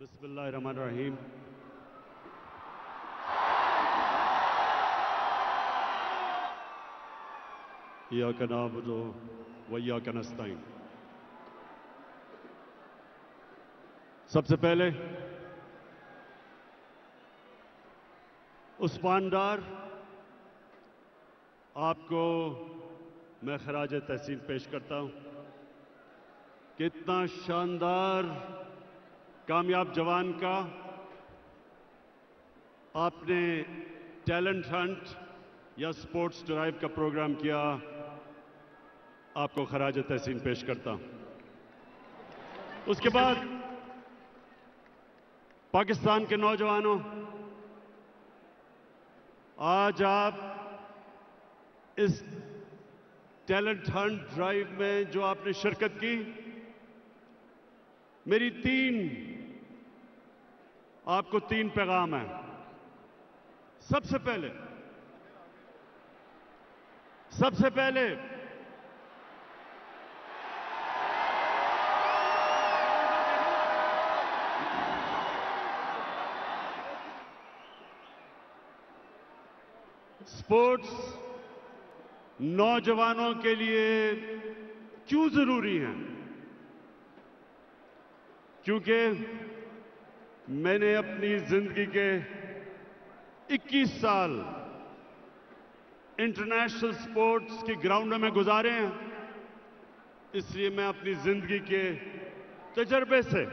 बिस्मिल्लाहिर्रहमानिर्रहीम। इय्याका नअबुदु व इय्याका नस्तईन। सबसे पहले उस्मान डार आपको मैं खराज तहसीन पेश करता हूं कि इतना शानदार कामयाब जवान का आपने टैलेंट हंट या स्पोर्ट्स ड्राइव का प्रोग्राम किया। आपको खराज तहसीन पेश करता हूं। उसके बाद पाकिस्तान के नौजवानों, आज आप इस टैलेंट हंट ड्राइव में जो आपने शिरकत की, मेरी आपको तीन पैगाम है। सबसे पहले स्पोर्ट्स नौजवानों के लिए क्यों जरूरी है? क्योंकि मैंने अपनी जिंदगी के 21 साल इंटरनेशनल स्पोर्ट्स के ग्राउंडों में गुजारे हैं। इसलिए मैं अपनी जिंदगी के तजर्बे से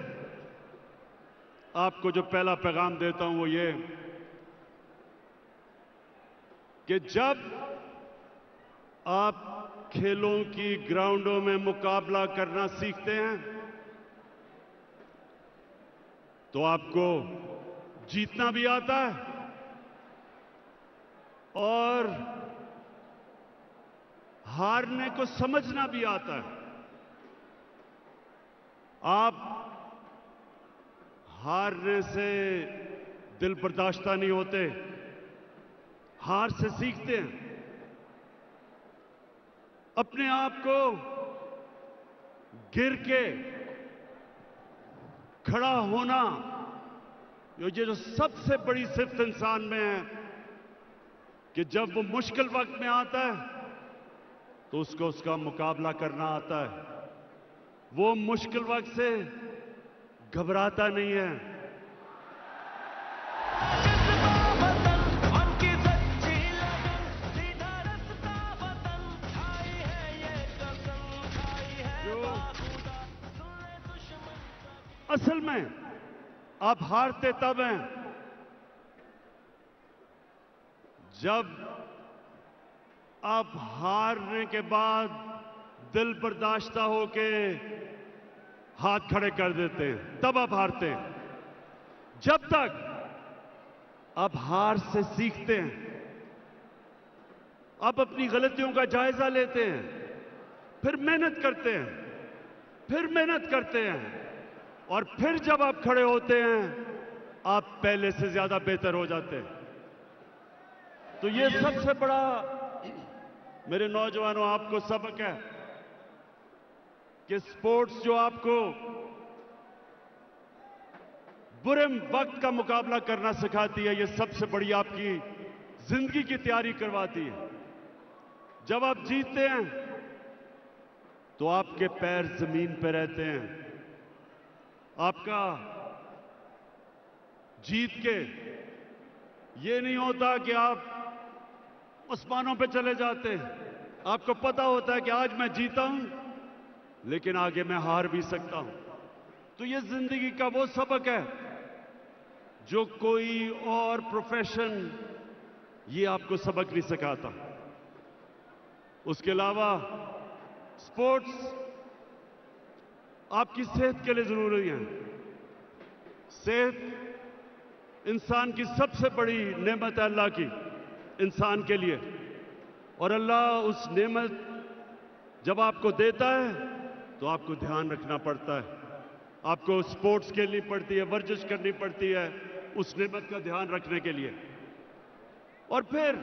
आपको जो पहला पैगाम देता हूं वो ये कि जब आप खेलों की ग्राउंडों में मुकाबला करना सीखते हैं तो आपको जीतना भी आता है और हारने को समझना भी आता है। आप हारने से दिल बर्दाश्ता नहीं होते, हार से सीखते हैं। अपने आप को गिर के खड़ा होना, ये जो सबसे बड़ी सिफ्त इंसान में है कि जब वो मुश्किल वक्त में आता है तो उसको उसका मुकाबला करना आता है। वो मुश्किल वक्त से घबराता नहीं है। असल में आप हारते तब हैं जब आप हारने के बाद दिल बर्दाश्ता होके हाथ खड़े कर देते हैं, तब आप हारते हैं। जब तक आप हार से सीखते हैं, आप अपनी गलतियों का जायजा लेते हैं, फिर मेहनत करते हैं और फिर जब आप खड़े होते हैं आप पहले से ज्यादा बेहतर हो जाते हैं। तो ये सबसे बड़ा मेरे नौजवानों आपको सबक है कि स्पोर्ट्स जो आपको बुरे वक्त का मुकाबला करना सिखाती है, ये सबसे बड़ी आपकी जिंदगी की तैयारी करवाती है। जब आप जीतते हैं तो आपके पैर जमीन पर रहते हैं। आपका जीत के ये नहीं होता कि आप आसमानों पे चले जाते हैं। आपको पता होता है कि आज मैं जीता हूं लेकिन आगे मैं हार भी सकता हूं। तो ये जिंदगी का वो सबक है जो कोई और प्रोफेशन ये आपको सबक नहीं सिखाता। उसके अलावा स्पोर्ट्स आपकी सेहत के लिए जरूरी है। सेहत इंसान की सबसे बड़ी नेमत है अल्लाह की, इंसान के लिए। और अल्लाह उस नेमत जब आपको देता है तो आपको ध्यान रखना पड़ता है। आपको स्पोर्ट्स खेलनी पड़ती है, वर्जिश करनी पड़ती है उस नेमत का ध्यान रखने के लिए। और फिर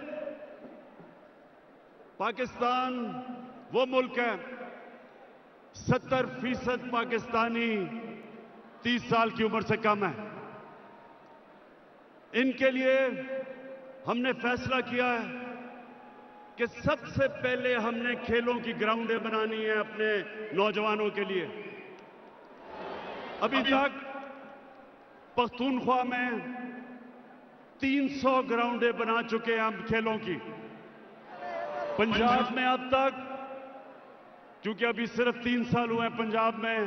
पाकिस्तान वो मुल्क है 70% पाकिस्तानी 30 साल की उम्र से कम है। इनके लिए हमने फैसला किया है कि सबसे पहले हमने खेलों की ग्राउंडें बनानी है अपने नौजवानों के लिए। अभी तक पख्तूनख्वा में 300 ग्राउंडें बना चुके हैं हम खेलों की। पंजाब में अब तक, क्योंकि अभी सिर्फ 3 साल हुए हैं, पंजाब में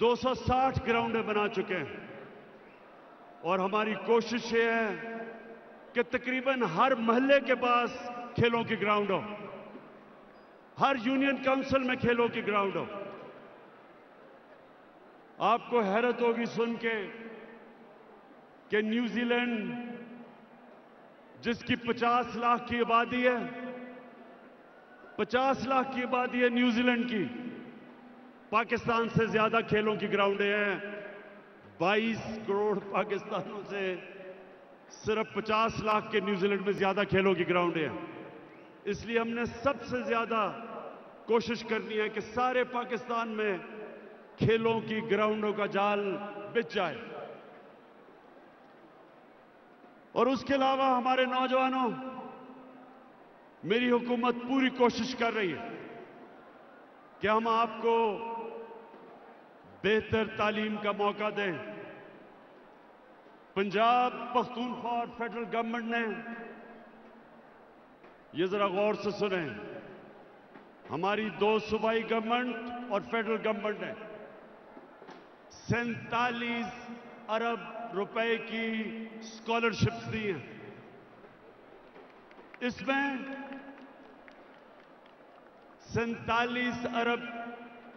260 ग्राउंडें बना चुके हैं। और हमारी कोशिश ये है कि तकरीबन हर मोहल्ले के पास खेलों की ग्राउंड हो, हर यूनियन काउंसिल में खेलों की ग्राउंड हो। आपको हैरत होगी सुन के कि न्यूजीलैंड, जिसकी 50 लाख की आबादी है, 50 लाख की आबादी है न्यूजीलैंड की, पाकिस्तान से ज्यादा खेलों की ग्राउंडें हैं। 22 करोड़ पाकिस्तानों से सिर्फ 50 लाख के न्यूजीलैंड में ज्यादा खेलों की ग्राउंडें हैं। इसलिए हमने सबसे ज्यादा कोशिश करनी है कि सारे पाकिस्तान में खेलों की ग्राउंडों का जाल बिछ जाए। और उसके अलावा हमारे नौजवानों, मेरी हुकूमत पूरी कोशिश कर रही है कि हम आपको बेहतर तालीम का मौका दें। पंजाब पख्तूनख्वा और फेडरल गवर्नमेंट ने, ये जरा गौर से सुने, हमारी 2 सूबाई गवर्नमेंट और फेडरल गवर्नमेंट ने 47 अरब रुपए की स्कॉलरशिप्स दी हैं। इसमें 47 अरब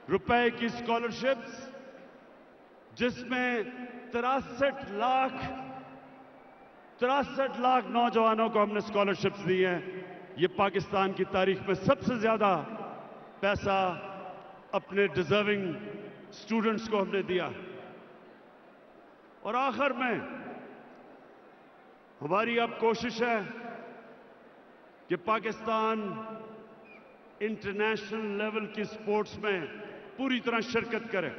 रुपए की स्कॉलरशिप्स, जिसमें 63 लाख नौजवानों को हमने स्कॉलरशिप्स दी हैं। ये पाकिस्तान की तारीख में सबसे ज्यादा पैसा अपने डिजर्विंग स्टूडेंट्स को हमने दिया। और आखिर में हमारी अब कोशिश है कि पाकिस्तान इंटरनेशनल लेवल की स्पोर्ट्स में पूरी तरह शिरकत करे।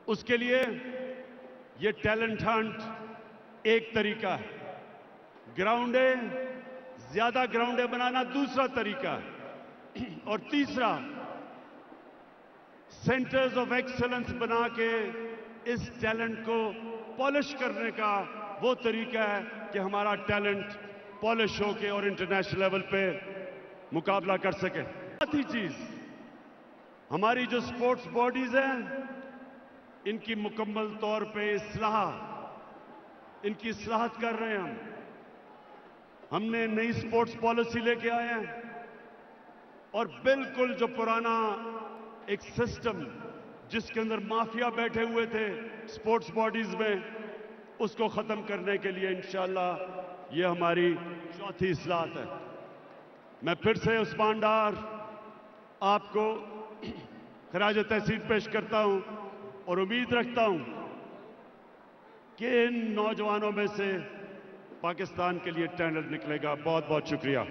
उसके लिए ये टैलेंट हंट एक तरीका है, ग्राउंडें, ज्यादा ग्राउंडें बनाना दूसरा तरीका है, और तीसरा सेंटर्स ऑफ एक्सीलेंस बना के इस टैलेंट को पॉलिश करने का वो तरीका है कि हमारा टैलेंट पॉलिश होके और इंटरनेशनल लेवल पे मुकाबला कर सके। चौथी चीज, हमारी जो स्पोर्ट्स बॉडीज हैं, इनकी मुकम्मल तौर पे इनकी इस्लाहत कर रहे हैं हमने नई स्पोर्ट्स पॉलिसी लेके आए हैं और बिल्कुल जो पुराना एक सिस्टम जिसके अंदर माफिया बैठे हुए थे स्पोर्ट्स बॉडीज में, उसको खत्म करने के लिए इंशाअल्लाह ये हमारी चौथी इस्लाहत है। मैं फिर से उस्मान डार आपको खराज तहसीन पेश करता हूं और उम्मीद रखता हूं कि इन नौजवानों में से पाकिस्तान के लिए टैलेंट निकलेगा। बहुत बहुत शुक्रिया।